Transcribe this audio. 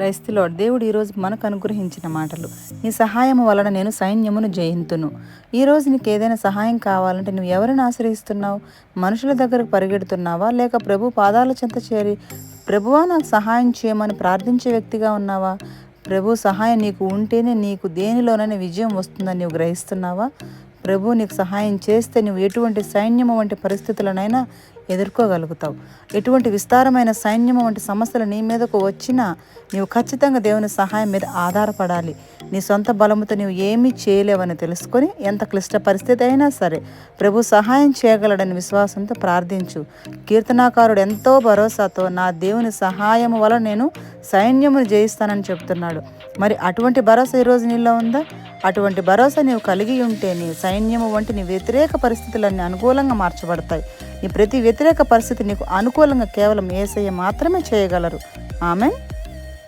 క్రైస్త lord. దేవుడు ఈరోజు మనకు అనుగ్రహించిన మాటలు. నీ సహాయము వలన నేను సైన్యమును జయింతును. ఈరోజు నీకు ఏదైనా సహాయం కావాలంటే నువ్వు ఎవరిని ఆశ్రయిస్తున్నావు? మనుషుల దగ్గరకు పరిగెడుతున్నావా, లేక ప్రభు పాదాల చెంత చేరి ప్రభువా నాకు సహాయం చేయమని ప్రార్థించే వ్యక్తిగా ఉన్నావా? ప్రభు సహాయం నీకు ఉంటేనే నీకు దేనిలోనైనా విజయం వస్తుందని నువ్వు గ్రహిస్తున్నావా? ప్రభు నీకు సహాయం చేస్తే నువ్వు ఎటువంటి సైన్యము వంటి పరిస్థితులనైనా ఎదుర్కోగలుగుతావు. ఎటువంటి విస్తారమైన సైన్యము వంటి సమస్యలు నీ మీదకు వచ్చినా నీవు ఖచ్చితంగా దేవుని సహాయం మీద ఆధారపడాలి. నీ సొంత బలముతో నీవు ఏమీ చేయలేవని తెలుసుకొని ఎంత క్లిష్ట పరిస్థితి అయినా సరే ప్రభు సహాయం చేయగలడని విశ్వాసంతో ప్రార్థించు. కీర్తనాకారుడు ఎంతో భరోసాతో నా దేవుని సహాయము వల్ల నేను సైన్యమును జయిస్తానని చెప్తున్నాడు. మరి అటువంటి భరోసా ఈరోజు నీలో ఉందా? అటువంటి భరోసా నీవు కలిగి ఉంటే నీ సైన్యము వంటి నీ వ్యతిరేక పరిస్థితులన్నీ అనుకూలంగా మార్చబడతాయి. నీ ప్రతి వ్యతిరేక పరిస్థితి నీకు అనుకూలంగా కేవలం యేసయ్య మాత్రమే చేయగలరు. ఆమెన్.